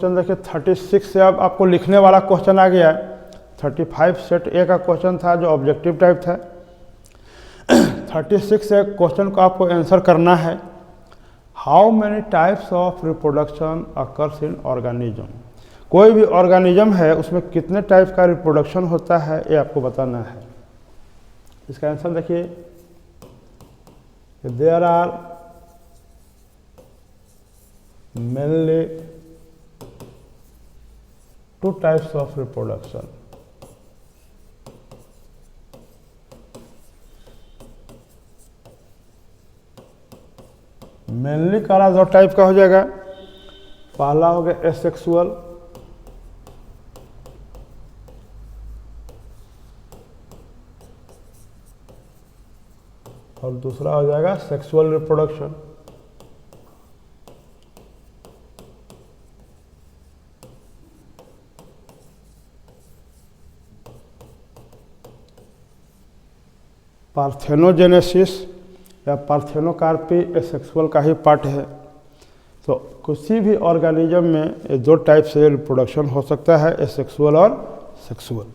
Question देखिए 36 से अब आपको लिखने वाला क्वेश्चन आ गया है। 35 सेट ए का क्वेश्चन था जो ऑब्जेक्टिव टाइप था। 36 से क्वेश्चन को आपको आंसर करना है। How many types of reproduction occurs in organism. कोई भी ऑर्गेनिज्म है उसमें कितने टाइप का रिप्रोडक्शन होता है ये आपको बताना है। इसका आंसर देखिए, there are mainly two types of reproduction. Mainly कारा दो टाइप का हो जाएगा। पहला हो गया एसेक्सुअल, और दूसरा हो जाएगा सेक्सुअल रिप्रोडक्शन। पार्थेनोजेनेसिस या पार्थेनोकार्पी एसेक्सुअल का ही पार्ट है। तो किसी भी ऑर्गेनिज्म में ये दो टाइप से रिप्रोडक्शन हो सकता है, एसेक्सुअल और सेक्सुअल।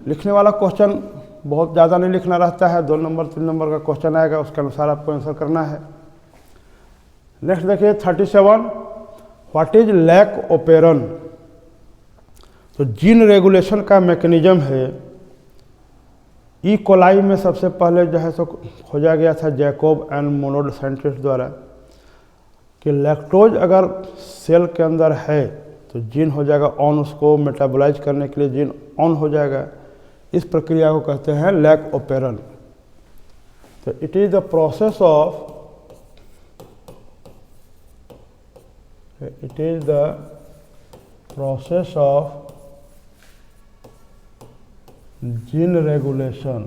लिखने वाला क्वेश्चन बहुत ज़्यादा नहीं लिखना रहता है, 2 नंबर 3 नंबर का क्वेश्चन आएगा, उसके अनुसार आपको आंसर करना है। नेक्स्ट देखिए 37, व्हाट इज लैक ओपेरन। तो जीन रेगुलेशन का मैकेनिज्म है। ई कोलाई में सबसे पहले जो है सो खोजा गया था जैकोब एंड मोनोड साइंटिस्ट द्वारा कि लैक्टोज अगर सेल के अंदर है तो जीन हो जाएगा ऑन, उसको मेटाबोलाइज करने के लिए जीन ऑन हो जाएगा। इस प्रक्रिया को कहते हैं लैक ओपेरन। तो it is the process of gene regulation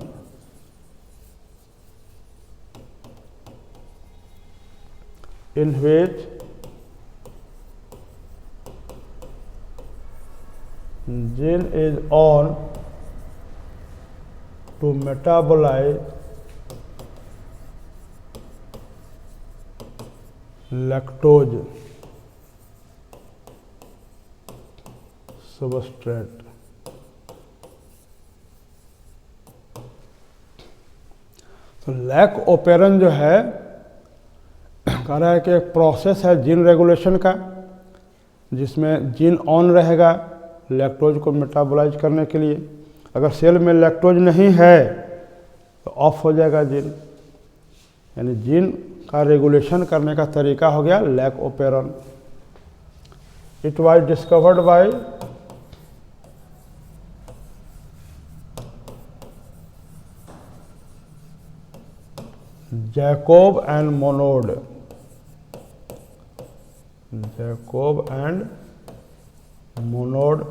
in which gene is on to metabolize lactose substrate। तो लैक ओपेरन जो है कह रहा है कि एक प्रोसेस है जीन रेगुलेशन का, जिसमें जीन ऑन रहेगा लैक्टोज को मेटाबोलाइज करने के लिए। अगर सेल में लैक्टोज नहीं है तो ऑफ हो जाएगा जीन। यानी जीन का रेगुलेशन करने का तरीका हो गया lac operon. It was discovered by Jacob and Monod. Jacob and Monod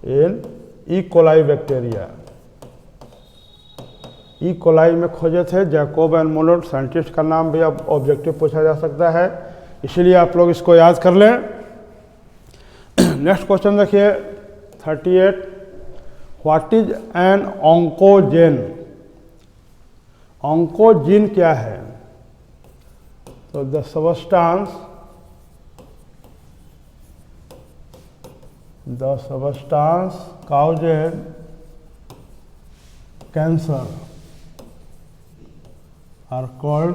in E coli bacteria. E coli में खोजे थे जैकोब एंड मोनोड। साइंटिस्ट का नाम भी अब ऑब्जेक्टिव पूछा जा सकता है, इसलिए आप लोग इसको याद कर लें। नेक्स्ट क्वेश्चन देखिए 38, what is an oncogene. Oncogene क्या है। तो the substance causes cancer are called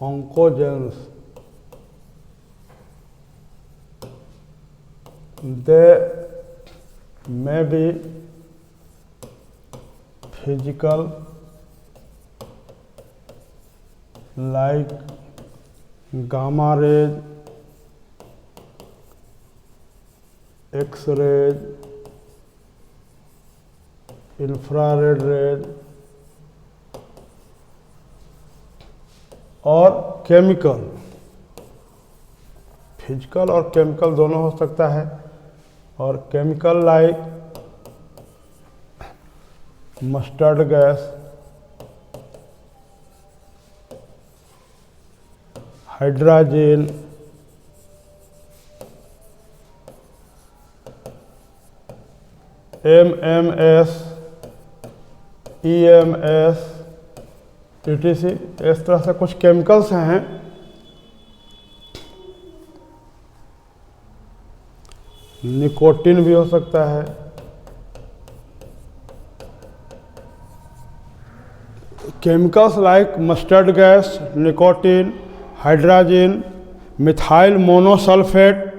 oncogenes. They may be physical like gamma rays, X-rays, infrared rays, और केमिकल। फिजिकल और केमिकल दोनों हो सकता है। और chemical like mustard gas, hydrogen, MMS, EMS, ETC, इस तरह से कुछ केमिकल्स हैं निकोटिन भी हो सकता है, chemicals like mustard gas, nicotine, hydrogen, methyl monosulphate,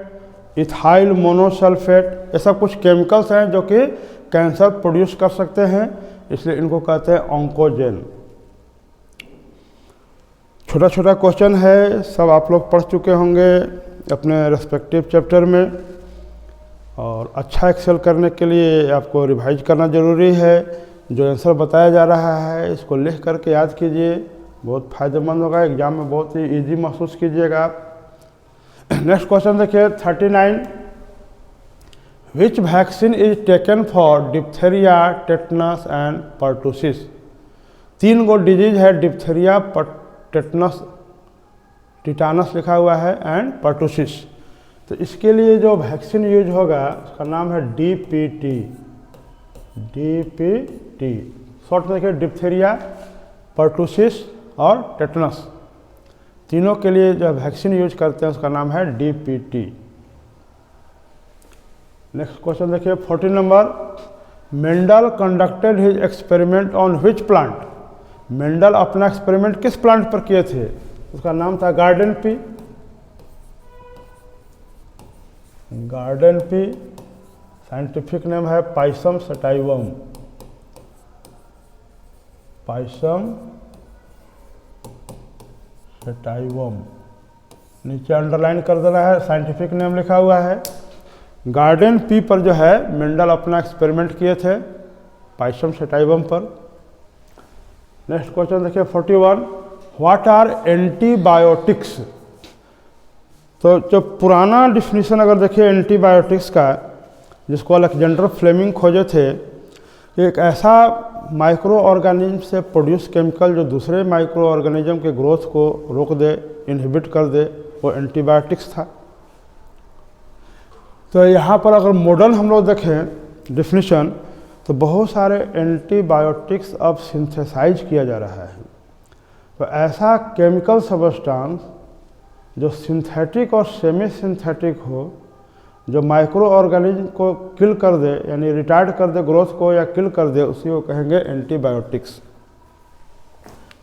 ethyl monosulphate, ऐसा कुछ केमिकल्स हैं जो कि कैंसर प्रोड्यूस कर सकते हैं, इसलिए इनको कहते हैं ऑन्कोजेन। छोटा छोटा क्वेश्चन है, सब आप लोग पढ़ चुके होंगे अपने रेस्पेक्टिव चैप्टर में, और अच्छा एक्सेल करने के लिए आपको रिवाइज करना ज़रूरी है। जो आंसर बताया जा रहा है इसको लिख करके याद कीजिए, बहुत फ़ायदेमंद होगा, एग्जाम में बहुत ही इजी महसूस कीजिएगा आप। नेक्स्ट क्वेश्चन देखिए 39, विच vaccine is taken for diphtheria, tetanus and pertussis. 3 go disease है, डिप्थेरिया, टेटनस, टिटानस लिखा हुआ है एंड पर्टूसिस। तो इसके लिए जो वैक्सीन यूज होगा उसका नाम है DPT। DPT शॉर्ट में देखिए, डिप्थेरिया, पर्टूसिस और टेटनस, तीनों के लिए जो वैक्सीन यूज करते हैं उसका नाम है DPT। नेक्स्ट क्वेश्चन देखिए 40 number, Mendel conducted his experiment on which plant. Mendel अपना एक्सपेरिमेंट किस प्लांट पर किए थे, उसका नाम था garden pea. Garden pea, scientific name है पाइसम सटाइवम। पाइसम सटाइवम, नीचे अंडरलाइन कर देना है, साइंटिफिक नेम लिखा हुआ है। गार्डन पी पर जो है मेंडल अपना एक्सपेरिमेंट किए थे, पाइसम सटाइवम पर। नेक्स्ट क्वेश्चन देखिए 41, व्हाट आर एंटीबायोटिक्स। तो जो पुराना डिफिनीशन अगर देखिए एंटीबायोटिक्स का, जिसको अलेक्जेंडर फ्लेमिंग खोजे थे, एक ऐसा माइक्रो ऑर्गेनिज्म से प्रोड्यूस केमिकल जो दूसरे माइक्रो ऑर्गेनिज्म के ग्रोथ को रोक दे, इनहिबिट कर दे, वो एंटीबायोटिक्स था। तो यहाँ पर अगर मॉडर्न हम लोग देखें डिफिनीशन, तो बहुत सारे एंटीबायोटिक्स अब सिंथेसाइज किया जा रहा है। तो ऐसा केमिकल सब्सटेंस जो सिंथेटिक और सेमी सिंथेटिक हो, जो माइक्रो ऑर्गेनिज्म को किल कर दे, यानी रिटार्ड कर दे ग्रोथ को या किल कर दे, उसी को कहेंगे एंटीबायोटिक्स।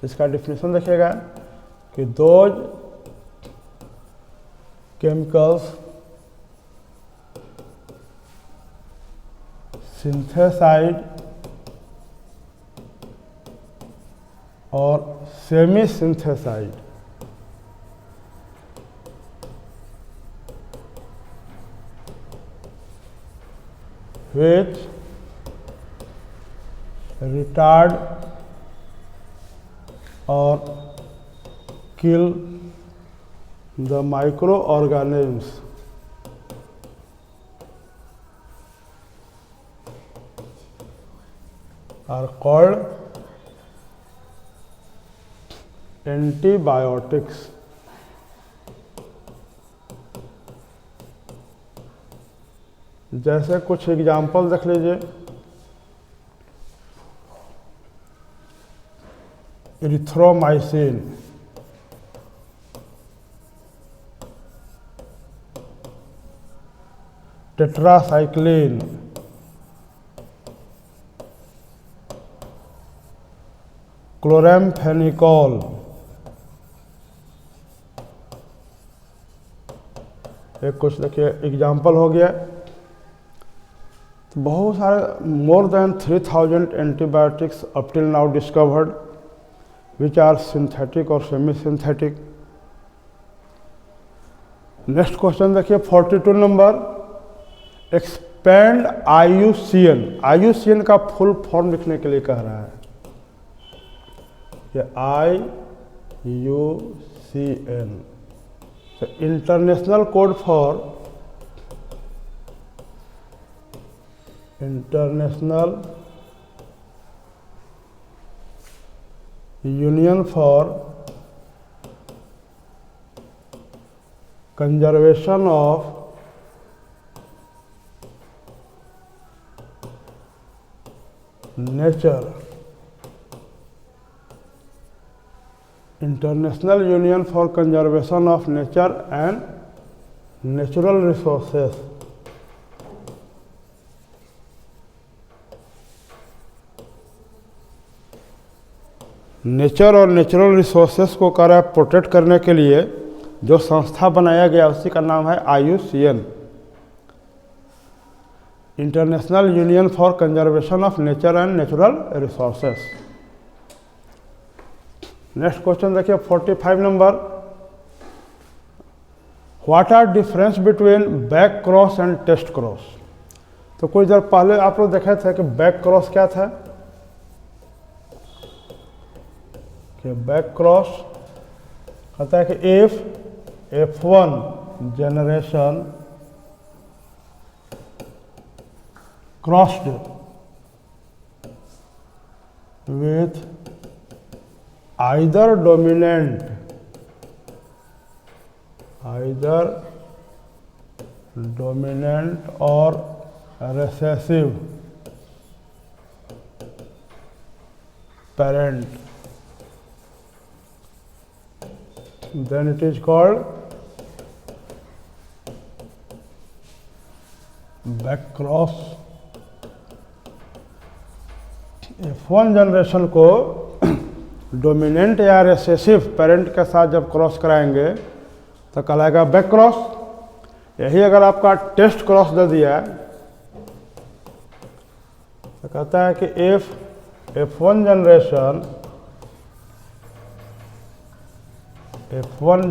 इसका डिफिनीशन देखिएगा कि दोज केमिकल्स सिंथेसाइड और semi synthesised which retard or kill the microorganisms are called antibiotics। जैसे कुछ एग्जाम्पल देख लीजिए, इरिथ्रोमाइसिन, टेट्रासाइक्लिन, क्लोरामफेनिकोल, एक कुछ देखिए एग्जाम्पल हो गया। तो बहुत सारे more than 3000 antibiotics up till now discovered which are synthetic और सेमी सिंथेटिक। नेक्स्ट क्वेश्चन देखिए 42 नंबर, एक्सपेंड IUCN। IUCN का फुल फॉर्म लिखने के लिए कह रहा है, ये IUCN international code for international union for conservation of nature. International union for conservation of nature and natural resources. Nature और नेचुरल रिसोर्सेस को प्रोटेक्ट करने के लिए जो संस्था बनाया गया उसी का नाम है IUCN, international union for conservation of nature and natural resources. Next question देखिए 45 number, what are difference between back cross and test cross. तो कुछ देर पहले आप लोग देखे थे कि बैक क्रॉस क्या था, कि बैक क्रॉस कहता है कि if F1 generation crossed with either dominant or recessive parent, then it is called back cross. F1 generation को डोमिनेंट या रिसेसिव पेरेंट के साथ जब क्रॉस कराएंगे तो कहलाएगा बैक क्रॉस। यही अगर आपका टेस्ट क्रॉस दे दिया तो कहता है कि if F1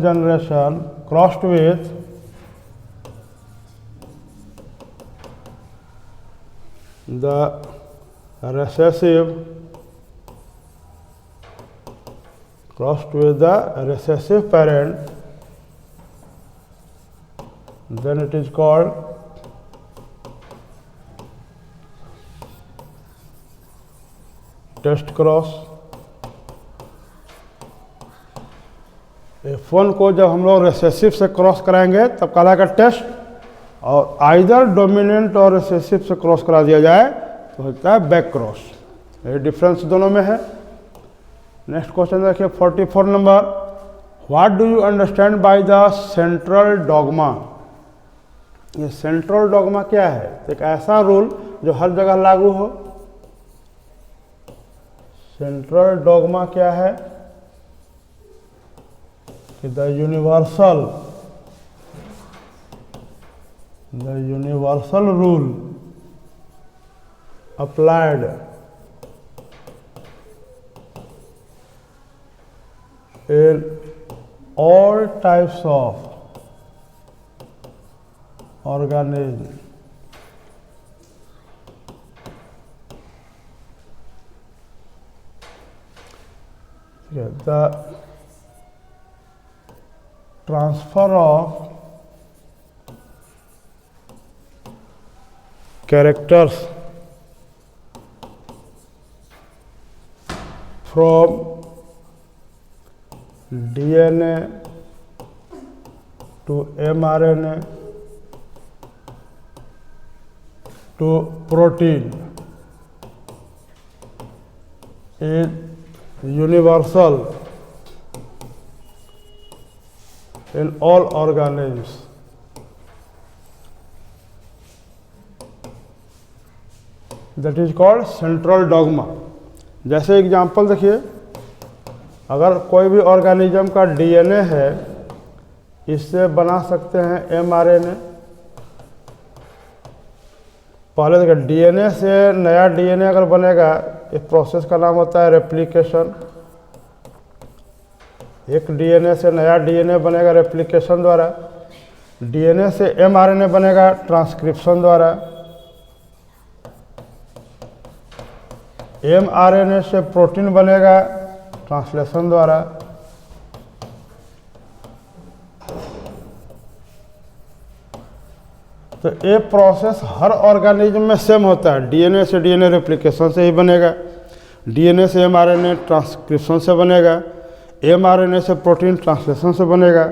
generation crossed with the recessive crossed with the recessive parent, then it is called test cross. F1 को जब हम लोग रिसेसिव से क्रॉस कराएंगे तब कहलाएगा टेस्ट, और आइदर डोमिनेंट और रिसेसिव से क्रॉस करा दिया जाए तो होता है बैक क्रॉस। ये डिफरेंस दोनों में है। नेक्स्ट क्वेश्चन देखिए 44 number, what do you understand by the central dogma. ये सेंट्रल डॉगमा क्या है? एक ऐसा रूल जो हर जगह लागू हो। सेंट्रल डॉगमा क्या है कि the universal rule applied in all types of organisms the transfer of characters from DNA to mRNA to protein is universal in all organisms. That is called central dogma. जैसे example देखिए, अगर कोई भी organism का DNA है, इससे बना सकते हैं एमआरएनए। पहले देखिए, डीएनए से नया डीएनए अगर बनेगा, इस प्रोसेस का नाम होता है रेप्लिकेशन। एक डीएनए से नया डीएनए बनेगा रेप्लिकेशन द्वारा, डीएनए से एमआरएनए बनेगा ट्रांसक्रिप्शन द्वारा, एमआरएनए से प्रोटीन बनेगा ट्रांसलेशन द्वारा। तो ये प्रोसेस हर ऑर्गेनिज्म में सेम होता है। डीएनए से डीएनए रेप्लिकेशन से ही बनेगा, डीएनए से एमआरएनए ट्रांसक्रिप्शन से बनेगा, एमआरएनए से प्रोटीन ट्रांसलेशन से बनेगा।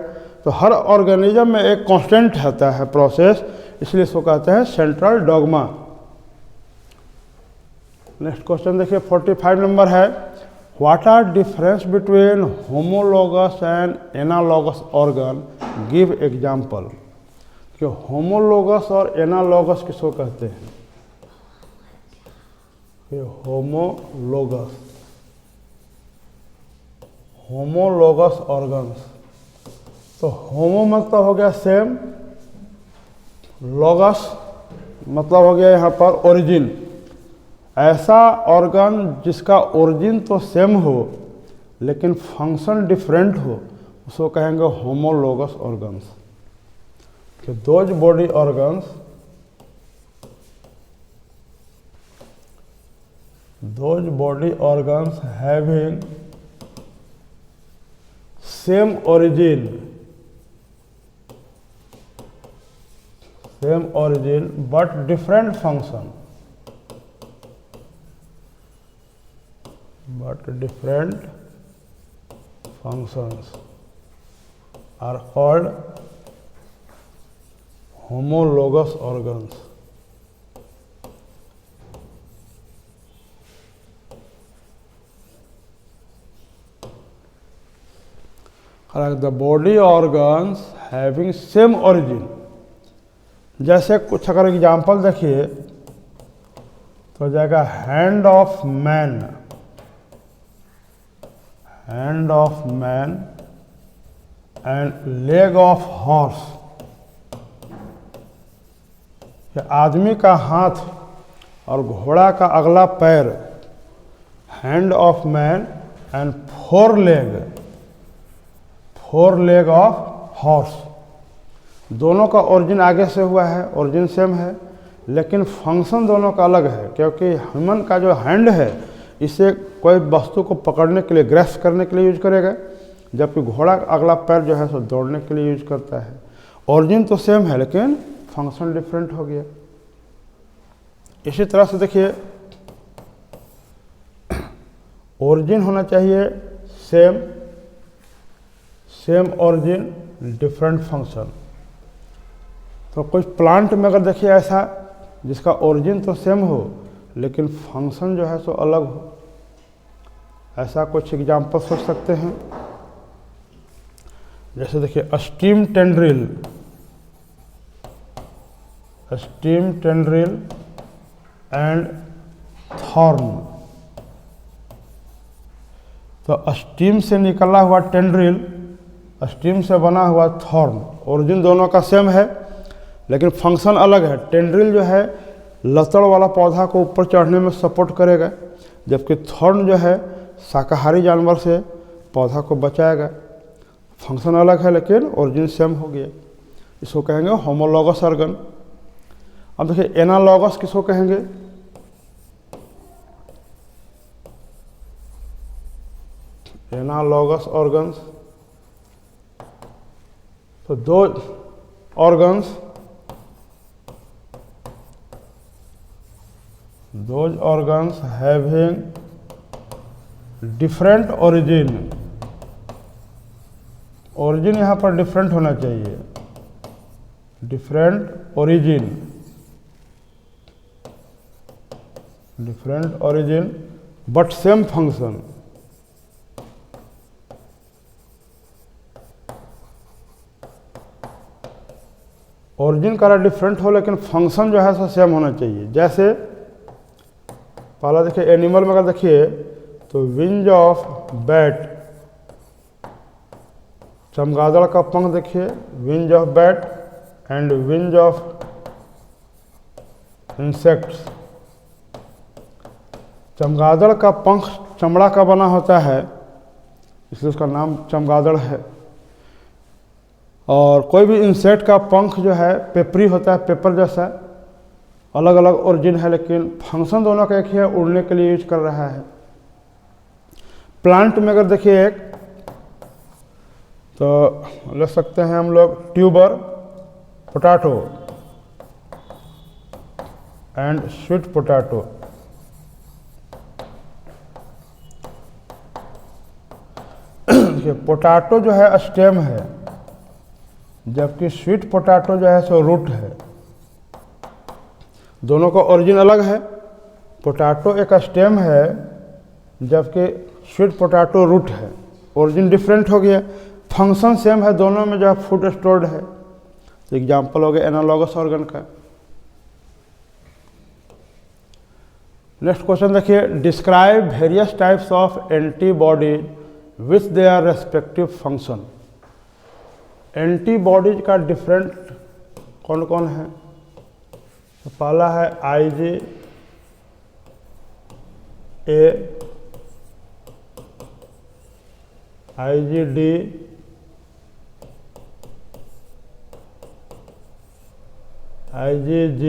तो हर ऑर्गेनिज्म में एक कांस्टेंट होता है प्रोसेस, इसलिए इसको कहते हैं सेंट्रल डॉगमा। नेक्स्ट क्वेश्चन देखिए 45 नंबर है, what are difference between homologous and analogous organ, give example. कि होमोलोगस और एनालॉगस किसको कहते हैं? कि होमोलोगस होमोलोगस ऑर्गन्स। तो होमो मतलब हो गया सेम, लोगस मतलब हो गया यहाँ पर ओरिजिन। ऐसा ऑर्गन जिसका ओरिजिन तो सेम हो लेकिन फंक्शन डिफरेंट हो, उसको कहेंगे होमोलोगस ऑर्गन्स। तो those body organs, those body organs having same origin but different function, are called homologous organs. The body organs having same origin, जैसे कुछ अगर एग्जाम्पल देखिए तो हो जाएगा hand of man and leg of horse. आदमी का हाथ और घोड़ा का अगला पैर, hand of man and four leg of horse. दोनों का ओरिजिन आगे से हुआ है, ओरिजिन सेम है, लेकिन फंक्शन दोनों का अलग है। क्योंकि ह्यूमन का जो हैंड है इसे कोई वस्तु को पकड़ने के लिए, ग्रैस्प करने के लिए यूज करेगा, जबकि घोड़ा का अगला पैर जो है सो दौड़ने के लिए यूज करता है। ओरिजिन तो सेम है लेकिन फंक्शन डिफरेंट हो गया। इसी तरह से देखिए ओरिजिन होना चाहिए सेम ओरिजिन डिफरेंट फंक्शन। तो कुछ प्लांट में अगर देखिए ऐसा जिसका ओरिजिन तो सेम हो लेकिन फंक्शन जो है सो अलग हो, ऐसा कुछ एग्जाम्पल सोच सकते हैं। जैसे देखिए स्टीम टेंड्रिल एंड थॉर्न। तो स्टीम से निकला हुआ टेंड्रिल, स्टीम से बना हुआ थॉर्न, ओरिजिन दोनों का सेम है लेकिन फंक्शन अलग है। टेंड्रिल जो है लतड़ वाला पौधा को ऊपर चढ़ने में सपोर्ट करेगा, जबकि थॉर्न जो है शाकाहारी जानवर से पौधा को बचाएगा। फंक्शन अलग है लेकिन ओरिजिन सेम हो गया, इसको कहेंगे होमोलोगस ऑर्गन। अब देखिए एनालॉगस किसको कहेंगे? Analogous organs. तो दो organs, those organs having different origin, origin यहाँ पर डिफरेंट होना चाहिए, different origin but same function. Origin का डिफरेंट हो लेकिन फंक्शन जो है सो सेम होना चाहिए। जैसे पहला देखिए एनिमल में अगर देखिए तो विंज ऑफ बैट, चमगादड़ का पंख देखिए, wings of bat and wings of insects. चमगादड़ का पंख चमड़ा का बना होता है इसलिए उसका नाम चमगादड़ है। और कोई भी इंसेक्ट का पंख जो है पेपरी होता है, पेपर जैसा। अलग अलग ओरिजिन है लेकिन फंक्शन दोनों का एक ही है, उड़ने के लिए यूज कर रहा है। प्लांट में अगर देखिए एक तो ले सकते हैं हम लोग tuber potato and sweet potato. देखिए पोटैटो जो है स्टेम है, जबकि स्वीट पोटैटो जो है सो रूट है। दोनों का ओरिजिन अलग है। पोटैटो एक स्टेम है जबकि स्वीट पोटैटो रूट है। ओरिजिन डिफरेंट हो गया, फंक्शन सेम है दोनों में जो है फूड स्टोर्ड है। तो एग्जाम्पल हो गया एनालॉगस ऑर्गन का। नेक्स्ट क्वेश्चन देखिए, describe various types of antibody which their respective function. Antibodies का डिफरेंट कौन कौन है? तो पहला है IgA, IgD, IgG,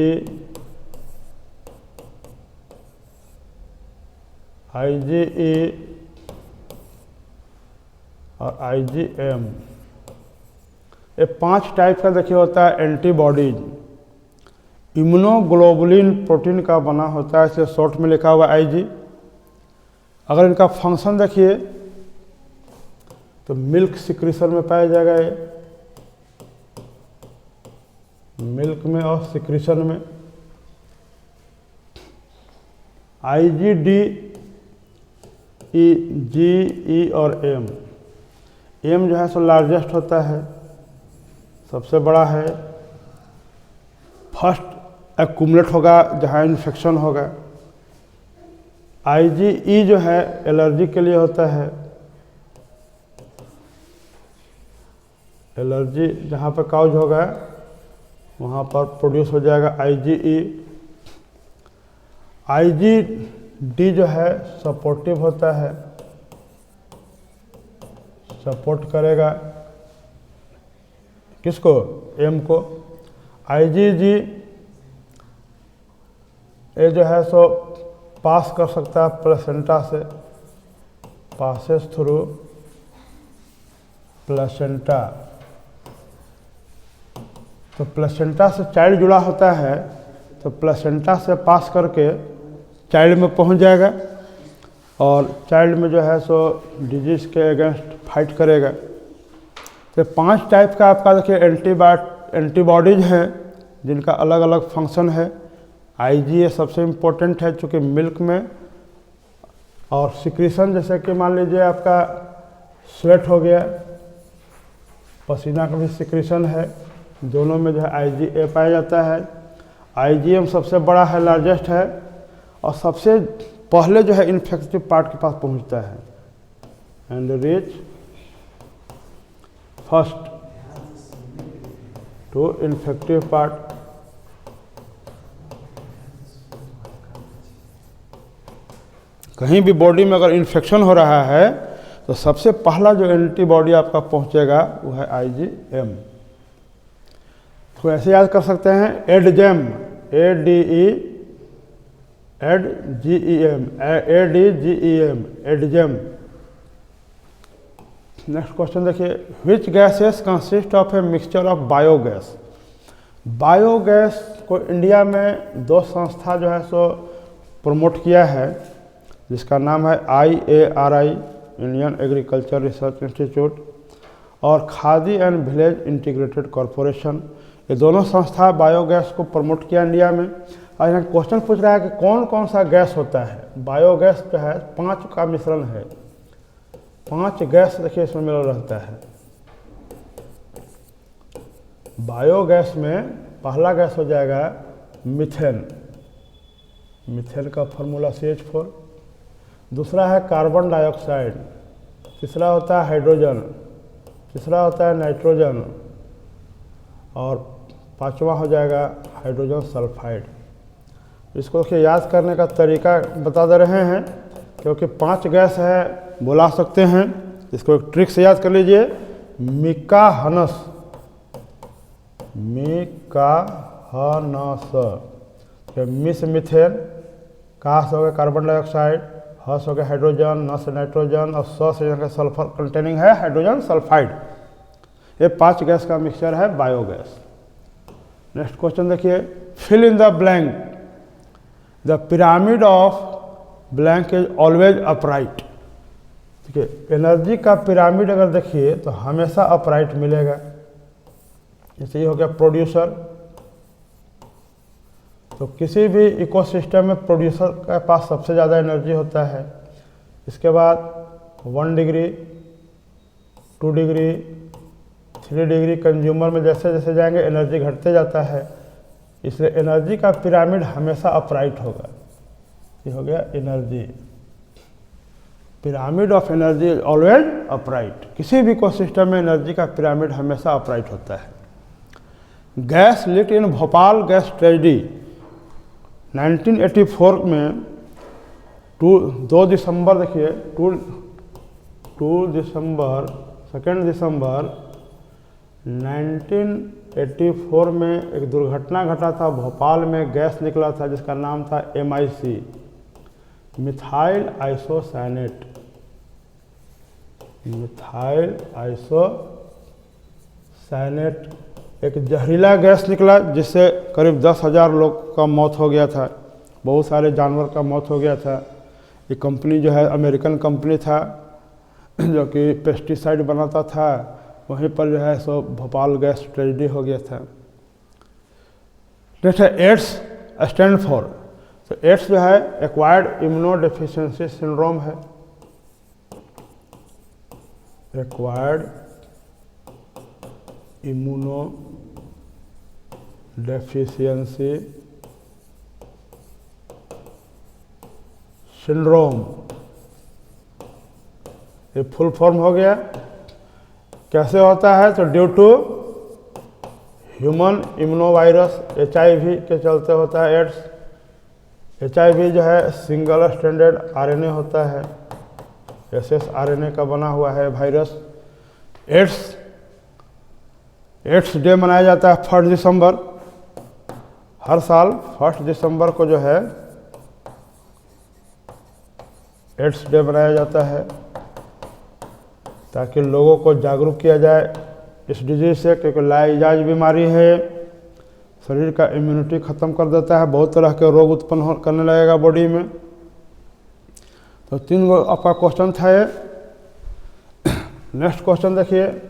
IgE और IgM। ये 5 टाइप का देखिए होता है एंटीबॉडीज। इम्यूनोग्लोबुलिन प्रोटीन का बना होता है, इसे शॉर्ट में लिखा हुआ IG। अगर इनका फंक्शन देखिए तो मिल्क सिक्रीशन में पाया जाएगा, ये मिल्क में और सिक्रीशन में। IgD, G, E और M। M जो है सो लार्जेस्ट होता है, सबसे बड़ा है, फर्स्ट एक्यूमुलेट होगा जहाँ इन्फेक्शन होगा। IgE जो है एलर्जी के लिए होता है, एलर्जी जहाँ पर काउज होगा वहाँ पर प्रोड्यूस हो जाएगा IgE। IgD जो है सपोर्टिव होता है, सपोर्ट करेगा किसको? M को। IgG ये जो है सो पास कर सकता है प्लेसेंटा से, पासेस थ्रू प्लेसेंटा। तो प्लेसेंटा से चाइल्ड जुड़ा होता है, तो प्लेसेंटा से पास करके चाइल्ड में पहुंच जाएगा और चाइल्ड में जो है सो डिजीज के अगेंस्ट फाइट करेगा। तो 5 टाइप का आपका देखिए एंटीबॉडीज हैं जिनका अलग अलग फंक्शन है। IgA सबसे इम्पोर्टेंट है चूँकि मिल्क में, और सिक्रीशन जैसे कि मान लीजिए आपका स्वेट हो गया, पसीना का भी सिक्रीशन है, दोनों में जो है IgA पाया जाता है। IgM सबसे बड़ा है, लार्जेस्ट है, और सबसे पहले जो है इन्फेक्टिव पार्ट के पास पहुंचता है, and reach first to infective part. कहीं भी बॉडी में अगर इन्फेक्शन हो रहा है तो सबसे पहला जो एंटीबॉडी आपका पहुंचेगा वो है IgM। तो ऐसे याद कर सकते हैं, एडजेम, ADGEM, एडजेम। नेक्स्ट क्वेश्चन देखिए, which gases consist of a mixture of biogas. Biogas को इंडिया में 2 संस्था जो है सो प्रमोट किया है, जिसका नाम है IARI, Indian agriculture research institute, और Khadi and village integrated corporation. ये दोनों संस्था बायोगैस को प्रमोट किया इंडिया में। और यहाँ क्वेश्चन पूछ रहा है कि कौन कौन सा गैस होता है। बायोगैस जो है 5 का मिश्रण है, 5 गैस देखिए इसमें मिला रहता है। बायोगैस में पहला गैस हो जाएगा मीथेन, मीथेन का फॉर्मूला CH4। दूसरा है कार्बन डाइऑक्साइड, तीसरा होता है हाइड्रोजन, तीसरा होता है नाइट्रोजन, और 5वां हो जाएगा हाइड्रोजन सल्फाइड। इसको देखिए याद करने का तरीका बता दे रहे हैं, क्योंकि 5 गैस है बुला सकते हैं। इसको एक ट्रिक से याद कर लीजिए, मिकाहनस, मिस मीथेन, कास हो गया कार्बन डाइऑक्साइड, हस हो गया हाइड्रोजन, न से नाइट्रोजन, और स से सल्फर कंटेनिंग है हाइड्रोजन सल्फाइड। ये 5 गैस का मिक्सचर है बायोगैस। नेक्स्ट क्वेश्चन देखिए, fill in the blank, the pyramid of blank is always upright. ठीक है, एनर्जी का पिरामिड अगर देखिए तो हमेशा अपराइट मिलेगा। जैसे ये हो गया प्रोड्यूसर, तो किसी भी इकोसिस्टम में प्रोड्यूसर के पास सबसे ज़्यादा एनर्जी होता है। इसके बाद 1 डिग्री, 2 डिग्री, 3 डिग्री कंज्यूमर में जैसे जैसे जाएंगे एनर्जी घटते जाता है, इसलिए एनर्जी का पिरामिड हमेशा अपराइट होगा। ये हो गया energy. Pyramid of energy is always upright. किसी भी इकोसिस्टम में एनर्जी का पिरामिड हमेशा अपराइट होता है। गैस लीक इन भोपाल गैस ट्रेजेडी 1984 में 2 दिसंबर, देखिए 2 दिसंबर 2 दिसंबर 1984 में एक दुर्घटना घटा था। भोपाल में गैस निकला था जिसका नाम था MIC, methyl isocyanate. Methyl isocyanate एक जहरीला गैस निकला जिससे करीब 10,000 लोग का मौत हो गया था, बहुत सारे जानवर का मौत हो गया था। ये कंपनी जो है अमेरिकन कंपनी था जो कि पेस्टिसाइड बनाता था, वहीं पर जो है सो भोपाल गैस ट्रेजेडी हो गया था। नेक्स्ट है एड्स स्टैंड फॉर। तो एड्स जो है एक्वायर्ड इम्यूनो डेफिशिएंसी सिंड्रोम है। एक्वायर्ड इम्यूनो डेफिशिएंसी सिंड्रोम, ये फुल फॉर्म हो गया। कैसे होता है? तो ड्यू टू ह्यूमन इम्यूनोवायरस HIV के चलते होता है एड्स। HIV जो है सिंगल स्ट्रैंडेड RNA होता है, SS RNA का बना हुआ है वायरस। एड्स डे मनाया जाता है 1 दिसंबर। हर साल 1 दिसंबर को जो है एड्स डे मनाया जाता है ताकि लोगों को जागरूक किया जाए इस डिजीज से, क्योंकि लाइलाज बीमारी है, शरीर का इम्यूनिटी ख़त्म कर देता है, बहुत तरह के रोग उत्पन्न करने लगेगा बॉडी में। तो 3 गो आपका क्वेश्चन था ये। नेक्स्ट क्वेश्चन देखिए,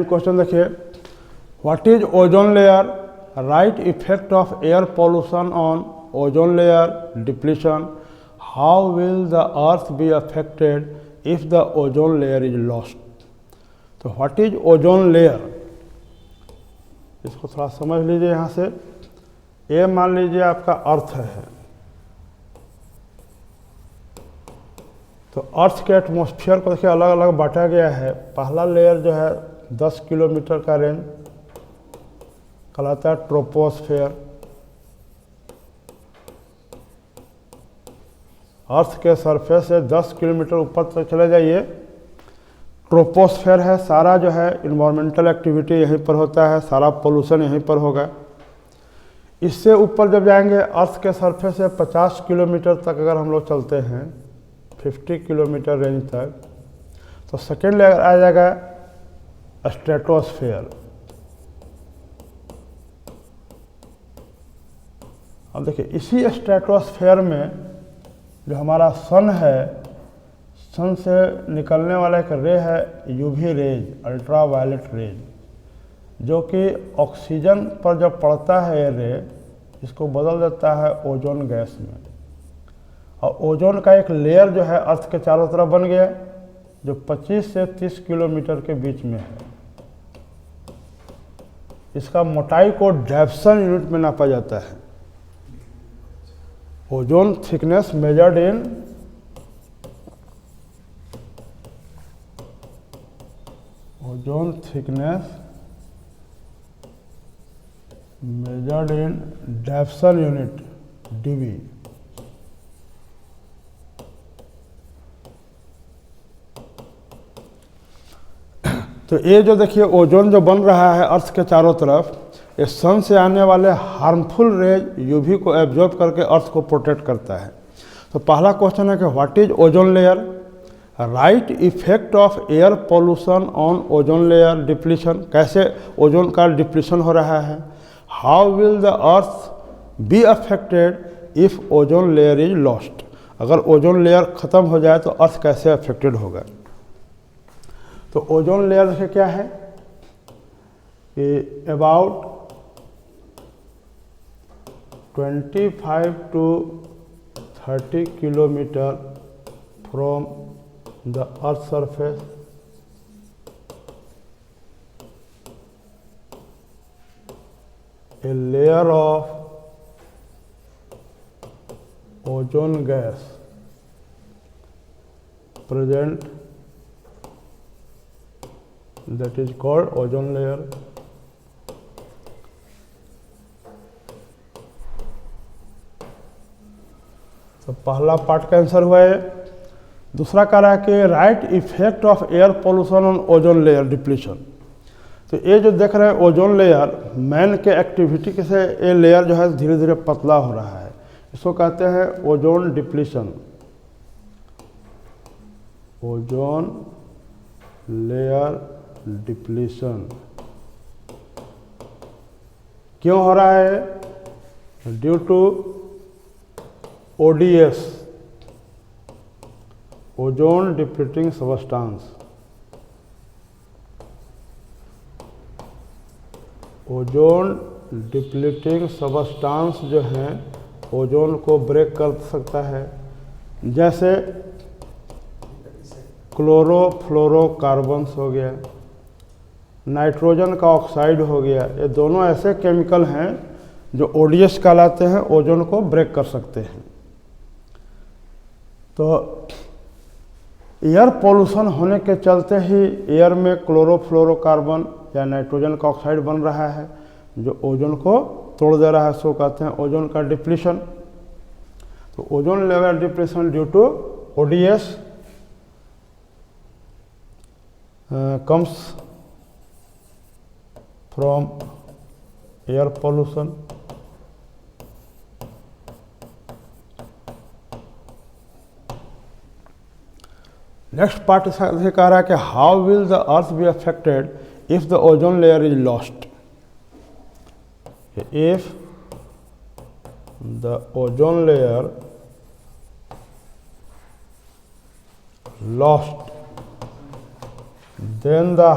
क्वेश्चन देखिए, what is ozone layer? Right effect of air pollution on ozone layer depletion. How will the earth be affected if the ozone layer is lost? तो व्हाट इज ओजोन लेयर, इसको थोड़ा समझ लीजिए। यहाँ से ये मान लीजिए आपका अर्थ है, तो अर्थ के एटमॉस्फेयर को देखिए अलग अलग बांटा गया है। पहला लेयर जो है 10 किलोमीटर का रेंज कहलाता है ट्रोपोस्फेयर। अर्थ के सरफेस से 10 किलोमीटर ऊपर तक चले जाइए, ट्रोपोस्फेयर है। सारा जो है इन्वायरमेंटल एक्टिविटी यहीं पर होता है, सारा पोल्यूशन यहीं पर होगा। इससे ऊपर जब जाएंगे अर्थ के सरफेस से 50 किलोमीटर तक अगर हम लोग चलते हैं, 50 किलोमीटर रेंज तक, तो सेकेंड लेयर आ जाएगा स्ट्रेटोस्फेयर। अब देखिए इसी स्ट्रेटोस्फेयर में जो हमारा सन है, सन से निकलने वाला एक रे है UV रेज, अल्ट्रावायलेट रेज, जो कि ऑक्सीजन पर जब पड़ता है ये रे, इसको बदल देता है ओजोन गैस में। और ओजोन का एक लेयर जो है अर्थ के चारों तरफ बन गया, जो 25 से 30 किलोमीटर के बीच में है। इसका मोटाई को डेप्सन यूनिट में नापा जाता है। Ozone thickness measured in ozone thickness measured in Dobson unit DB। तो ये जो देखिए ओजोन जो बन रहा है अर्थ के चारों तरफ, ये सन से आने वाले हार्मफुल रेज UV को एब्जॉर्ब करके अर्थ को प्रोटेक्ट करता है। तो पहला क्वेश्चन है कि what is ozone layer? Right effect of air pollution on ozone layer depletion. कैसे ओजोन का डिप्लीशन हो रहा है? How will the earth be affected if ozone layer is lost? अगर ओजोन लेयर ख़त्म हो जाए तो अर्थ कैसे अफेक्टेड होगा? तो ओजोन लेयर से क्या है कि about 25 to 30 kilometre from the earth surface a layer of ozone gas present, that is called ozone layer. तो पहला पार्ट का आंसर हुआ है। दूसरा कह रहा है कि right effect of air pollution on ozone layer depletion. तो ये जो देख रहे हैं ओजोन लेयर, मैन के एक्टिविटी से ये लेयर जो है धीरे धीरे पतला हो रहा है, इसको कहते हैं ozone depletion. Ozone layer depletion क्यों हो रहा है? Due to ODS, ozone depleting substance. Ozone depleting substance जो हैं ओजोन को ब्रेक कर सकता है, जैसे क्लोरोफ्लोरोकार्बन्स हो गया, नाइट्रोजन का ऑक्साइड हो गया। ये दोनों ऐसे केमिकल हैं जो ODS कहलाते हैं, ओजोन को ब्रेक कर सकते हैं। तो एयर पोल्यूशन होने के चलते ही एयर में क्लोरोफ्लोरोकार्बन या नाइट्रोजन का ऑक्साइड बन रहा है जो ओजोन को तोड़ दे रहा है, सो कहते हैं ओजोन का डिप्लीशन। तो ozone level depletion due to ODS comes from air pollution। Next part से कह रहा है कि how will the earth be affected if the ozone layer is lost. If the ozone layer lost then the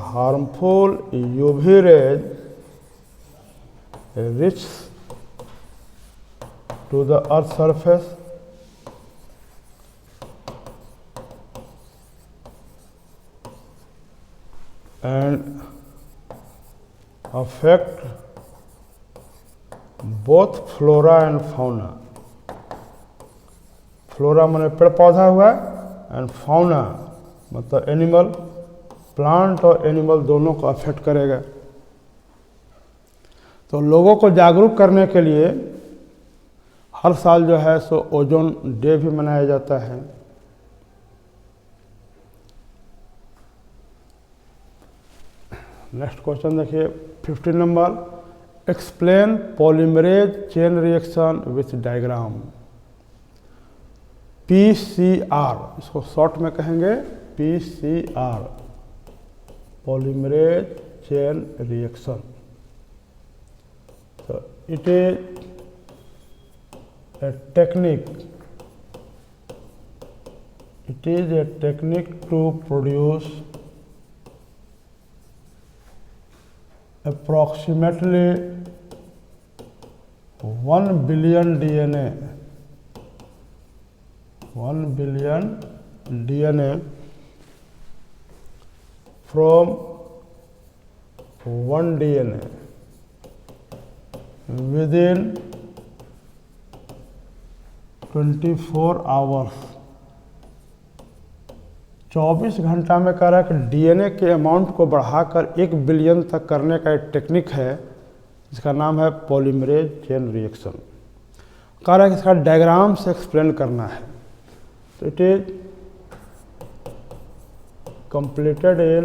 harmful UV rays reach to the earth surface and affect both flora and fauna। Flora माने पेड़ पौधा हुआ and fauna मतलब animal, plant और animal दोनों को affect करेगा। तो लोगों को जागरूक करने के लिए हर साल जो है सो ओजोन डे भी मनाया जाता है। नेक्स्ट क्वेश्चन देखिए 15 number, explain polymerase chain reaction with diagram. PCR, इसको शॉर्ट में कहेंगे PCR, पॉलीमरेज चेन रिएक्शन। तो it is a technique to produce approximately 1 billion DNA from one DNA within 24 hours। 24 घंटा में कह रहा है कि DNA के अमाउंट को बढ़ाकर 1 बिलियन तक करने का एक टेक्निक है जिसका नाम है पॉलीमरेज चेन रिएक्शन। कह रहा है कि इसका डायग्राम से एक्सप्लेन करना है। तो it is completed in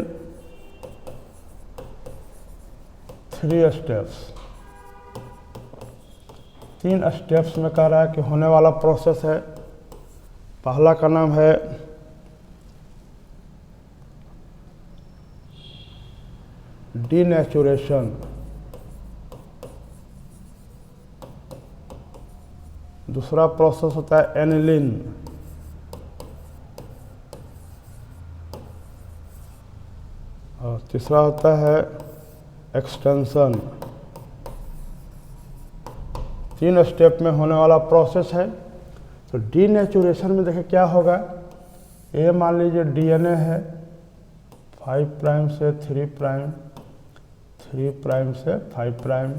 3 steps। 3 steps में कह रहा है कि होने वाला प्रोसेस है। पहला का नाम है डीनेचुरेशन, दूसरा प्रोसेस होता है एनिलिन, और तीसरा होता है एक्सटेंशन। 3 स्टेप में होने वाला प्रोसेस है। तो डीनेचुरेशन में देखिए क्या होगा, ये मान लीजिए डीएनए है 5 प्राइम से 3 प्राइम, 3 प्राइम से 5 प्राइम,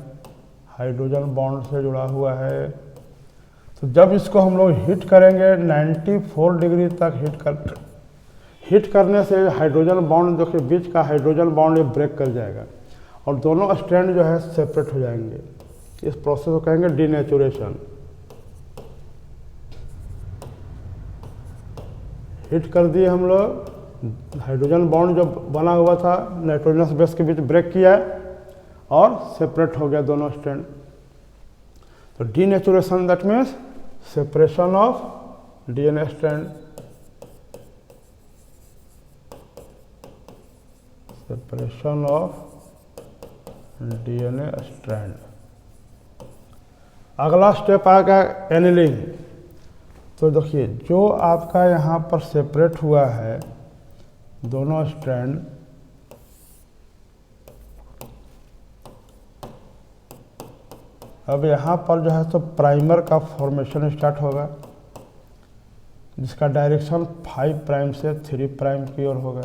हाइड्रोजन बॉन्ड से जुड़ा हुआ है। तो जब इसको हम लोग हीट करेंगे 94 डिग्री तक हीट करने से हाइड्रोजन बॉन्ड जो कि बीच का हाइड्रोजन बॉन्ड ये ब्रेक कर जाएगा और दोनों स्ट्रैंड जो है सेपरेट हो जाएंगे। इस प्रोसेस को कहेंगे डीनेचुरेशन। हीट कर दिए हम लोग, हाइड्रोजन बॉन्ड जो बना हुआ था नाइट्रोजनस बेस के बीच ब्रेक किया और सेपरेट हो गया दोनों स्ट्रैंड। तो denaturation that means separation of DNA strand, separation of DNA strand. अगला स्टेप आएगा एनिलिंग। तो देखिए जो आपका यहाँ पर सेपरेट हुआ है दोनों स्ट्रैंड, अब यहाँ पर जो है तो प्राइमर का फॉर्मेशन स्टार्ट होगा जिसका डायरेक्शन 5 प्राइम से 3 प्राइम की ओर होगा।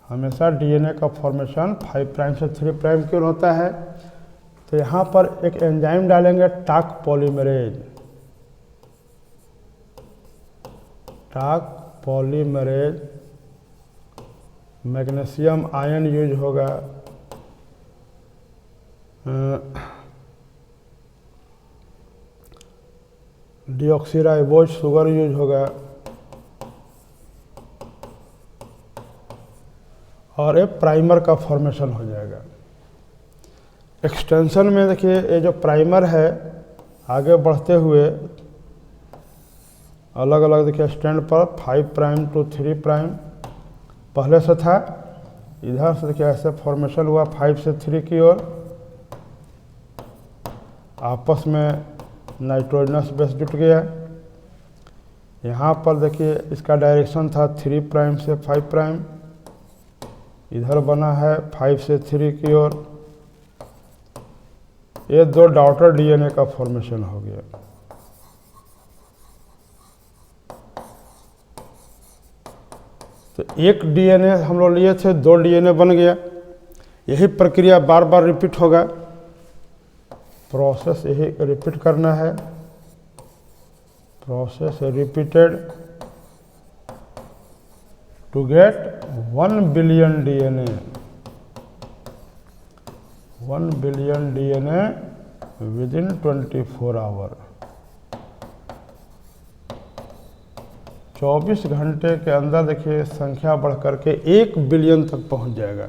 हमेशा डीएनए का फॉर्मेशन 5 प्राइम से 3 प्राइम की ओर होता है। तो यहाँ पर एक एंजाइम डालेंगे टाक पॉलीमरेज। टाक पॉलीमरेज, मैग्नीशियम आयन यूज होगा, डीऑक्सीराइबोज शुगर यूज होगा और एक प्राइमर का फॉर्मेशन हो जाएगा। एक्सटेंशन में देखिए ये जो प्राइमर है आगे बढ़ते हुए अलग अलग देखिए स्टैंड पर 5 प्राइम टू 3 प्राइम पहले से था, इधर से देखिए ऐसे फॉर्मेशन हुआ 5 से 3 की ओर, आपस में नाइट्रोजनस बेस जुट गया। यहाँ पर देखिए इसका डायरेक्शन था 3 प्राइम से 5 प्राइम, इधर बना है 5 से 3 की ओर। ये 2 डॉटर डीएनए का फॉर्मेशन हो गया। तो एक डीएनए हम लोग लिए थे, 2 डीएनए बन गया। यही प्रक्रिया बार बार रिपीट होगा, प्रोसेस यही रिपीट करना है। Process repeated to get 1 billion DNA, 1 billion DNA within 24 hour. 24 घंटे के अंदर देखिए संख्या बढ़ करके 1 बिलियन तक पहुंच जाएगा।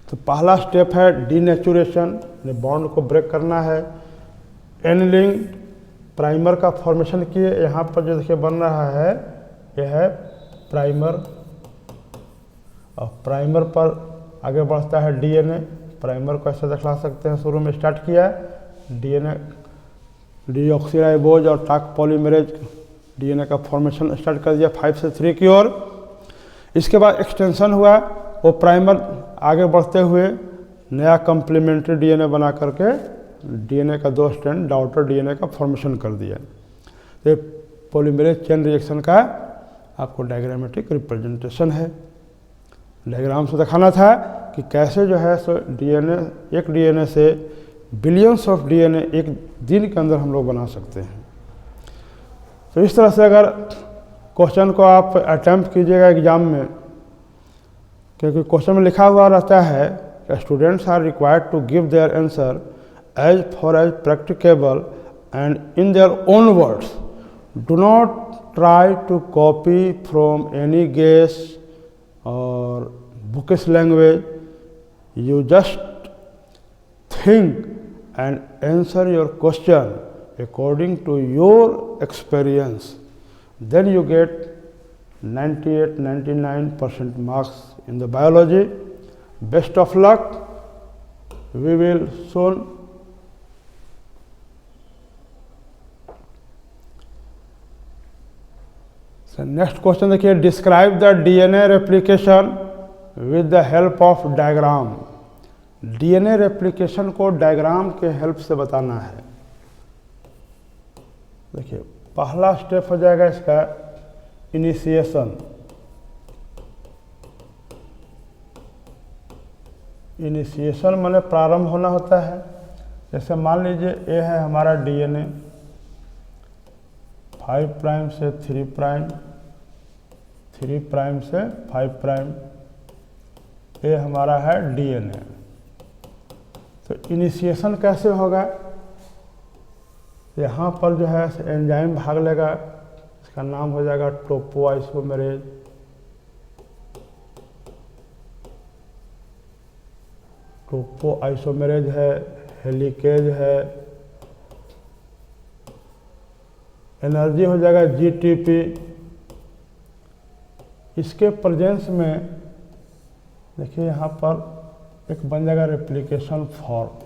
तो पहला स्टेप है डीनेचुरेशन, बॉन्ड को ब्रेक करना है। एनिलिंग, प्राइमर का फॉर्मेशन किए, यहाँ पर जो देखिए बन रहा है यह है प्राइमर, और प्राइमर पर आगे बढ़ता है डीएनए। प्राइमर को ऐसे दिखला सकते हैं, शुरू में स्टार्ट किया डीएनए, डीऑक्सीराइबोज और टाक पॉलीमरेज डीएनए का फॉर्मेशन स्टार्ट कर दिया 5 से 3 की ओर। इसके बाद एक्सटेंशन हुआ, वो प्राइमर आगे बढ़ते हुए नया कम्प्लीमेंट्री डीएनए बना करके डीएनए का 2 स्ट्रैंड डॉटर डीएनए का फॉर्मेशन कर दिया। तो पॉलीमरेज चेन रिएक्शन का आपको डायग्रामेटिक रिप्रेजेंटेशन है। डायग्राम से दिखाना था कि कैसे जो है सो डीएनए, एक डीएनए से बिलियंस ऑफ डीएनए एक दिन के अंदर हम लोग बना सकते हैं। तो इस तरह से अगर क्वेश्चन को आप अटैम्प्ट कीजिएगा एग्जाम में, क्योंकि क्वेश्चन में लिखा हुआ रहता है students are required to give their answer as far as practicable and in their own words, do not try to copy from any guess और bookish language, you just think and answer your question according to your experience, then you get 98-99% marks in the biology. Best of luck, we will soon next question देखिए, describe the DNA replication with the help of diagram. DNA replication को diagram के help से बताना है। देखिए पहला step हो जाएगा इसका इनिशिएशन। इनिशिएशन माने प्रारंभ होना होता है। जैसे मान लीजिए ये है हमारा डीएनए 5 प्राइम से 3 प्राइम, 3 प्राइम से 5 प्राइम, ये हमारा है डीएनए। तो इनिशिएशन कैसे होगा? यहाँ पर जो है एंजाइम भाग लेगा, इसका नाम हो जाएगा टोपोआइसोमेरेज। टोपोआइसोमेरेज है, हेलिकेज है, एनर्जी हो जाएगा जीटीपी। इसके प्रेजेंस में देखिए यहाँ पर एक बन जाएगा रेप्लिकेशन फॉर्क।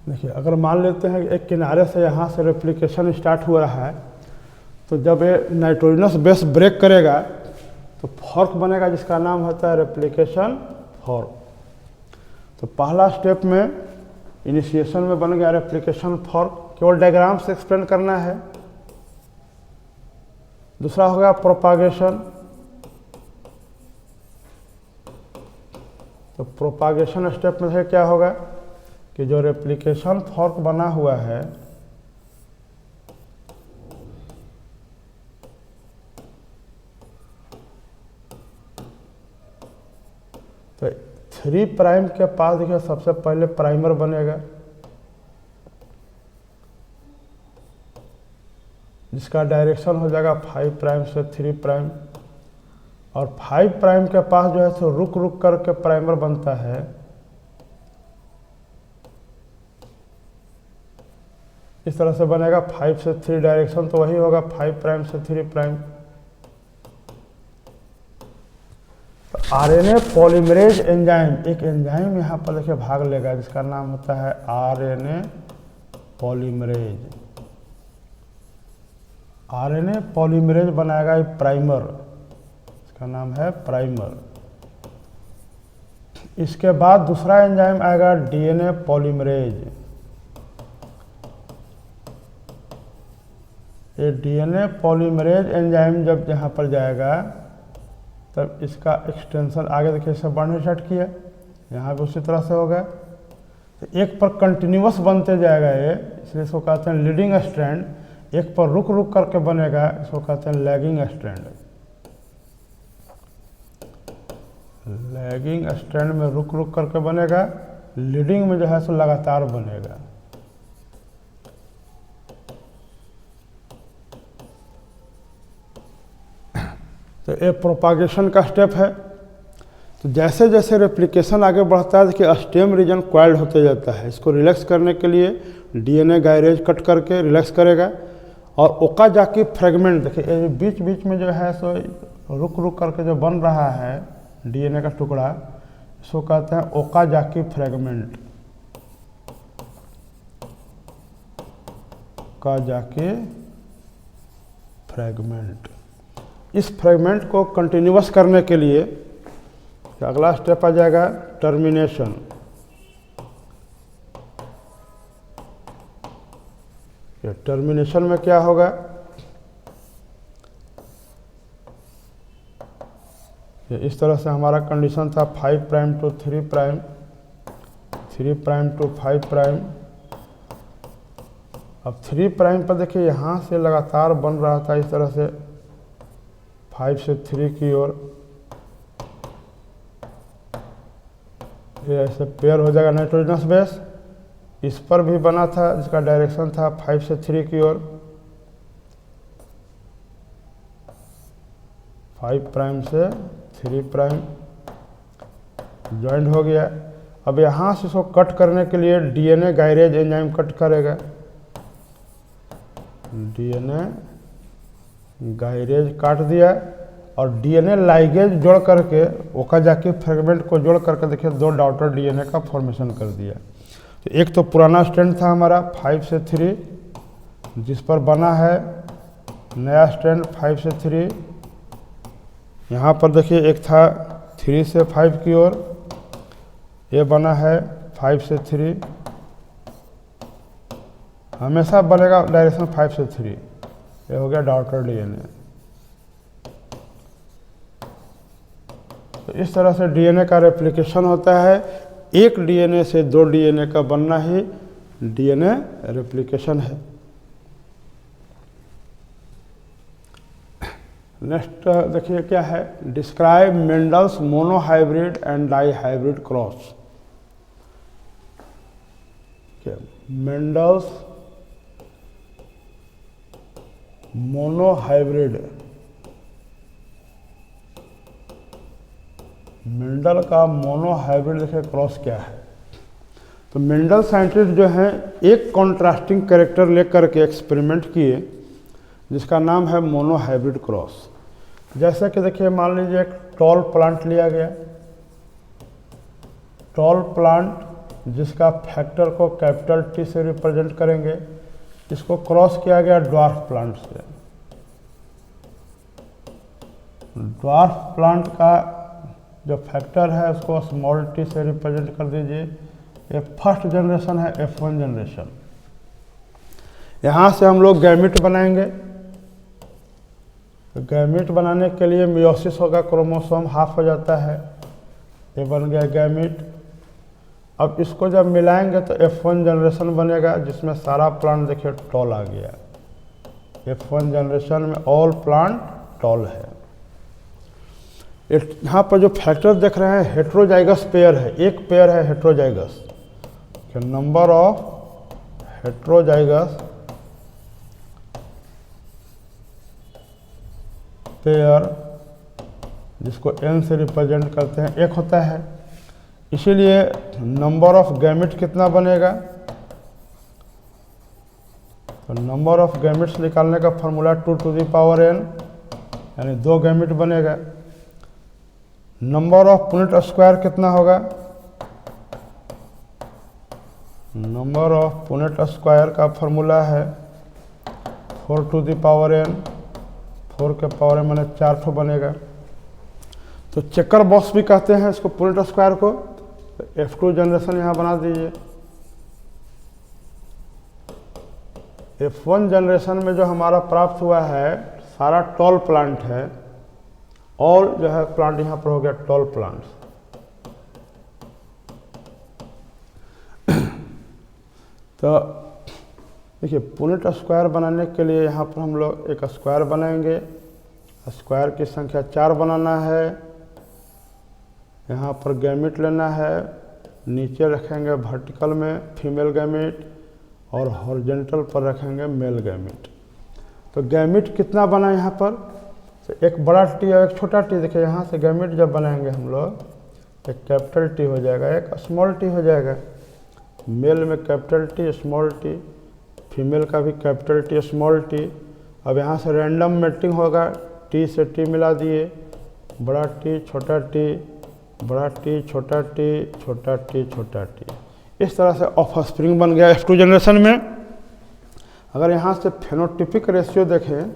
देखिए अगर मान लेते हैं कि एक किनारे से यहाँ से रेप्लिकेशन स्टार्ट हो रहा है, तो जब ये नाइट्रोजनस बेस ब्रेक करेगा तो फॉर्क बनेगा जिसका नाम होता है रेप्लिकेशन फॉर्क। तो पहला स्टेप में इनिशिएशन में बन गया रेप्लिकेशन फॉर्क, केवल डायग्राम से एक्सप्लेन करना है। दूसरा हो गया प्रोपागेशन। तो प्रोपागेशन स्टेप में क्या होगा कि जो रेप्लिकेशन फॉर्क बना हुआ है तो 3 प्राइम के पास देखिए सबसे पहले प्राइमर बनेगा, जिसका डायरेक्शन हो जाएगा 5 प्राइम से 3 प्राइम, और 5 प्राइम के पास जो है सो रुक रुक करके प्राइमर बनता है। इस तरह से बनेगा 5 से 3 डायरेक्शन, तो वही होगा 5 प्राइम से 3 प्राइम। आरएनए पॉलीमरेज एंजाइम, एक एंजाइम यहाँ पर देखिए भाग लेगा जिसका नाम होता है आरएनए पॉलीमरेज। आरएनए पॉलीमरेज बनाएगा प्राइमर, इसका नाम है प्राइमर। इसके बाद दूसरा एंजाइम आएगा डीएनए पॉलीमरेज। ये डीएनए पॉलीमरेज एंजाइम जब यहाँ पर जाएगा तब इसका एक्सटेंशन आगे देखिए इसे बढ़ने स्टार्ट किया, यहाँ भी उसी तरह से होगा। तो एक पर कंटिन्यूअस बनते जाएगा ये, इसलिए इसको कहते हैं लीडिंग स्ट्रैंड। एक पर रुक रुक करके बनेगा, इसको कहते हैं लैगिंग स्ट्रैंड। लैगिंग स्ट्रैंड में रुक रुक करके बनेगा, लीडिंग में जो है सो लगातार बनेगा। तो ये प्रोपागेशन का स्टेप है। तो जैसे जैसे रेप्लिकेशन आगे बढ़ता है देखिए स्टेम रीजन क्वाइल्ड होते जाता है। इसको रिलैक्स करने के लिए डीएनए गायरेज कट करके रिलैक्स करेगा, और ओकाजाकी फ्रेगमेंट देखिए बीच बीच में जो है सो रुक रुक करके जो बन रहा है डीएनए का टुकड़ा, इसको कहते हैं ओकाजाकी फ्रेगमेंट। Okazaki fragment. इस फ्रेगमेंट को कंटिन्यूअस करने के लिए अगला स्टेप आ जाएगा टर्मिनेशन। टर्मिनेशन में क्या होगा, इस तरह से हमारा कंडीशन था 5 prime to 3 prime, 3 prime to 5 prime. अब 3 प्राइम पर देखिए यहाँ से लगातार बन रहा था इस तरह से 5 से 3 की ओर, ये ऐसे पेयर हो जाएगा नाइट्रोजनस बेस। इस पर भी बना था जिसका डायरेक्शन था 5 से 3 की ओर, 5 प्राइम से 3 प्राइम ज्वाइंट हो गया। अब यहाँ से इसको कट करने के लिए डीएनए गायरेज एंजाइम कट करेगा। डीएनए गायरेज काट दिया और डीएनए लाइगेज जोड़ करके ओकाजाकी फ्रेगमेंट को जोड़ करके देखिए 2 डॉटर डीएनए का फॉर्मेशन कर दिया। तो एक तो पुराना स्ट्रैंड था हमारा 5 से 3 जिस पर बना है नया स्ट्रैंड 5 से 3, यहाँ पर देखिए एक था 3 से 5 की ओर, ये बना है 5 से 3, हमेशा बनेगा डायरेक्शन 5 से 3, ये हो गया डॉटर डीएनए। तो इस तरह से डीएनए का रेप्लिकेशन होता है, एक डीएनए से 2 डीएनए का बनना ही डीएनए रेप्लिकेशन है। नेक्स्ट देखिए क्या है, describe Mendel's monohybrid and dihybrid cross. Mendel's monohybrid, Mendel का मोनोहाइब्रिड देखिए क्रॉस क्या है। तो मेंडल साइंटिस्ट जो हैं एक कॉन्ट्रास्टिंग कैरेक्टर लेकर के एक्सपेरिमेंट किए जिसका नाम है मोनोहाइब्रिड क्रॉस। जैसा कि देखिए मान लीजिए एक टॉल प्लांट लिया गया, टॉल प्लांट जिसका फैक्टर को कैपिटल टी से रिप्रेजेंट करेंगे, इसको क्रॉस किया गया ड्वार्फ प्लांट से। ड्वार्फ प्लांट का जो फैक्टर है उसको स्मॉल टी से रिप्रेजेंट कर दीजिए। ये फर्स्ट जनरेशन है, F1 जनरेशन। यहाँ से हम लोग गैमिट बनाएंगे। तो गैमिट बनाने के लिए मियोसिस होगा, क्रोमोसोम हाफ हो जाता है, ये बन गया गैमिट। अब इसको जब मिलाएंगे तो F1 जनरेशन बनेगा जिसमें सारा प्लांट देखिए टॉल आ गया। F1 जनरेशन में ऑल प्लांट टॉल है। यहाँ पर जो फैक्टर देख रहे हैं हेट्रोजाइगस पेयर है, एक पेयर है heterozygous. Number of heterozygous pair, जिसको n से रिप्रेजेंट करते हैं, एक होता है। इसीलिए नंबर ऑफ गैमिट कितना बनेगा, तो नंबर ऑफ गैमिट्स निकालने का formula 2 to the power n, यानी 2 गैमिट बनेगा। नंबर ऑफ पुनेट स्क्वायर कितना होगा, नंबर ऑफ पुनेट स्क्वायर का फॉर्मूला है 4 टू द पावर n, 4 के पावर n माने 4 ठो बनेगा। तो चेकर बॉक्स भी कहते हैं इसको पुनेट स्क्वायर को। तो F2 जनरेशन यहाँ बना दीजिए। F1 जनरेशन में जो हमारा प्राप्त हुआ है सारा टॉल प्लांट है, और जो है प्लांट यहाँ पर हो गया टॉल प्लांट्स। तो देखिए पुनेट स्क्वायर बनाने के लिए यहाँ पर हम लोग एक स्क्वायर बनाएंगे। स्क्वायर की संख्या 4 बनाना है। यहाँ पर गैमिट लेना है, नीचे रखेंगे वर्टिकल में फीमेल गैमिट और हॉरिजॉन्टल पर रखेंगे मेल गैमिट। तो गैमिट कितना बना यहाँ पर, तो एक बड़ा टी और एक छोटा टी। देखिए यहाँ से गैमिट जब बनाएंगे हम लोग, एक कैपिटल टी हो जाएगा, एक स्मॉल टी हो जाएगा। मेल में capital T small T, female का भी कैपिटल टी स्मॉल टी। अब यहाँ से रैंडम मैचिंग होगा, टी से टी मिला दिए, बड़ा टी छोटा टी, बड़ा टी छोटा टी, छोटा टी छोटा टी। इस तरह से ऑफस्प्रिंग बन गया F2 जनरेशन में। अगर यहाँ से फेनोटिपिक रेशियो देखें,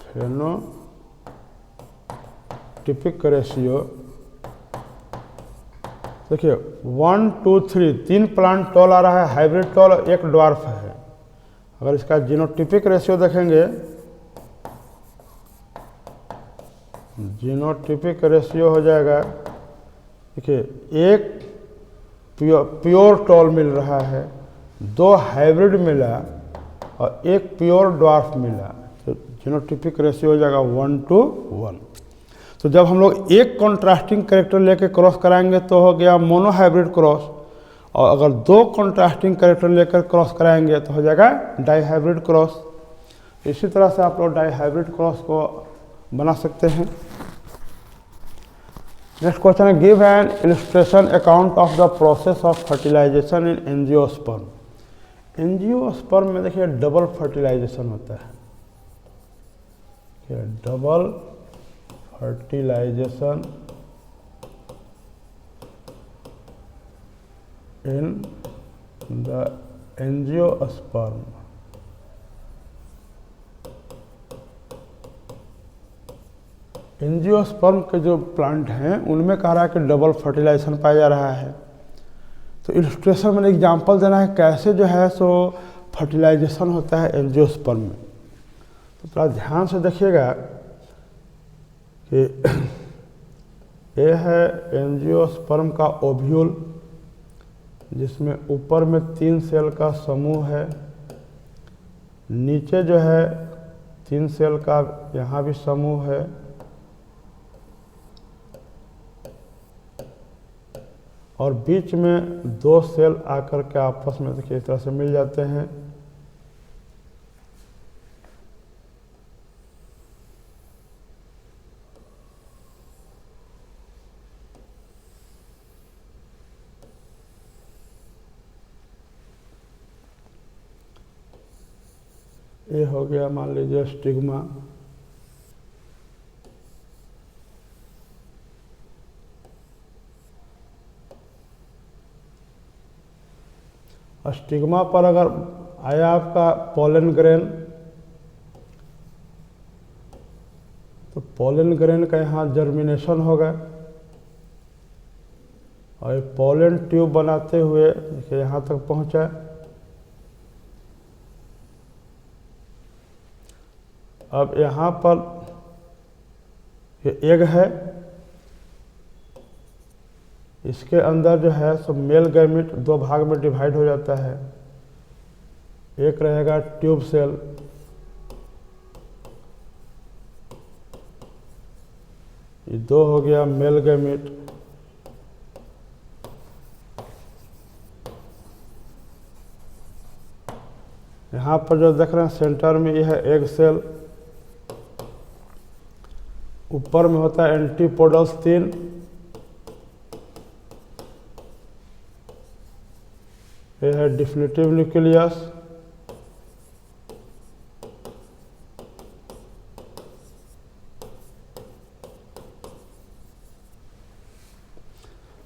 फेनोटिपिक रेशियो देखिए 1 2 3, 3 प्लांट टॉल आ रहा है, हाइब्रिड टॉल, एक ड्वार्फ है। अगर इसका जीनोटिपिक रेशियो देखेंगे, जीनोटिपिक रेशियो हो जाएगा, देखिए एक प्योर टॉल मिल रहा है, 2 हाइब्रिड मिला और एक प्योर ड्वार्फ मिला, तो जीनोटिपिक रेशियो हो जाएगा 1:1। तो जब हम लोग एक कॉन्ट्रास्टिंग कैरेक्टर लेके क्रॉस कराएंगे तो हो गया मोनो हाइब्रिड क्रॉस, और अगर 2 कॉन्ट्रास्टिंग कैरेक्टर लेकर क्रॉस कराएंगे तो हो जाएगा डाई हाइब्रिड क्रॉस। इसी तरह से आप लोग डाई हाइब्रिड क्रॉस को बना सकते हैं। नेक्स्ट क्वेश्चन है, give an illustration account of the process of fertilisation in angiosperm. Angiosperm में देखिए डबल फर्टिलाइजेशन होता है, double fertilisation in the angiosperm. Angiosperm के जो प्लांट हैं उनमें कह रहा है कि डबल फर्टिलाइजेशन पाया जा रहा है। तो इलस्ट्रेशन में एग्जांपल देना है कैसे जो है सो फर्टिलाइजेशन होता है एंजियोस्पर्म में। तो थोड़ा ध्यान से देखिएगा कि ये है एंजियोस्पर्म का ओव्यूल, जिसमें ऊपर में 3 सेल का समूह है, नीचे जो है 3 सेल का यहाँ भी समूह है, और बीच में 2 सेल आकर के आपस में देखिए इस तरह से मिल जाते हैं। ये हो गया मान लीजिए स्टिग्मा। स्टिग्मा पर अगर आया आपका पोलन ग्रेन, तो पोलन ग्रेन का यहाँ जर्मिनेशन होगा और ये पोलन ट्यूब बनाते हुए देखिए यहाँ तक पहुँचा। अब यहाँ पर ये एग है, इसके अंदर जो है सो मेल गैमेट 2 भाग में डिवाइड हो जाता है। एक रहेगा ट्यूब सेल, ये 2 हो गया मेल गैमेट। यहाँ पर जो देख रहे हैं सेंटर में ये है एग सेल, ऊपर में होता है एंटीपोडल्स 3, ये है डिफिनिटिव न्यूक्लियस,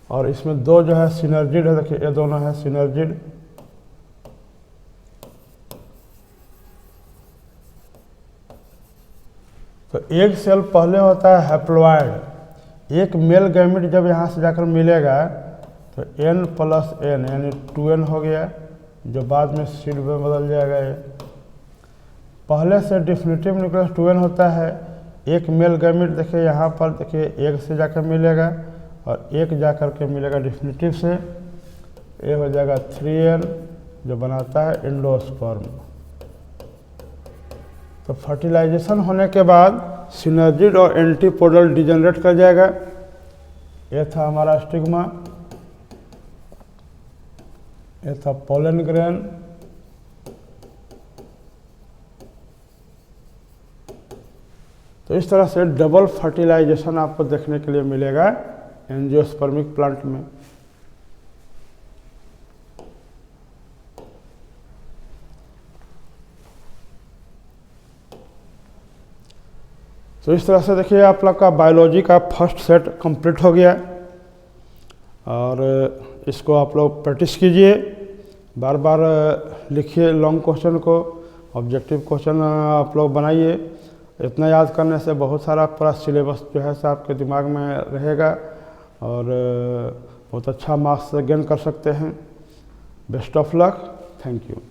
और इसमें 2 जो है सिनर्जिड है, देखिए ये दोनों है सिनर्जिड। तो एक सेल पहले होता है हैप्लॉइड, एक मेल गैमेट जब यहाँ से जाकर मिलेगा तो n + n यानी 2n हो गया, जो बाद में सीड में बदल जाएगा। ये पहले से डिफिनिटिव न्यूक्लियस 2n होता है, एक मेल गैमेट देखिए यहाँ पर देखिए एक से जाकर मिलेगा और एक जाकर के मिलेगा डिफिनिटिव से, ये हो जाएगा 3n जो बनाता है एंडोस्पर्म। तो फर्टिलाइजेशन होने के बाद सिनर्जिड और एंटीपोडल डिजेनरेट कर जाएगा। ये था हमारा स्टिग्मा, ये था पोलन ग्रेन, तो इस तरह से डबल फर्टिलाइजेशन आपको देखने के लिए मिलेगा एंजियोस्पर्मिक प्लांट में। तो इस तरह से देखिए आप लोग का बायोलॉजी का फर्स्ट सेट कंप्लीट हो गया, और इसको आप लोग प्रैक्टिस कीजिए, बार बार लिखिए लॉन्ग क्वेश्चन को, ऑब्जेक्टिव क्वेश्चन आप लोग बनाइए। इतना याद करने से बहुत सारा पूरा सिलेबस जो है आपके दिमाग में रहेगा और बहुत अच्छा मार्क्स गेन कर सकते हैं। Best of luck, thank you.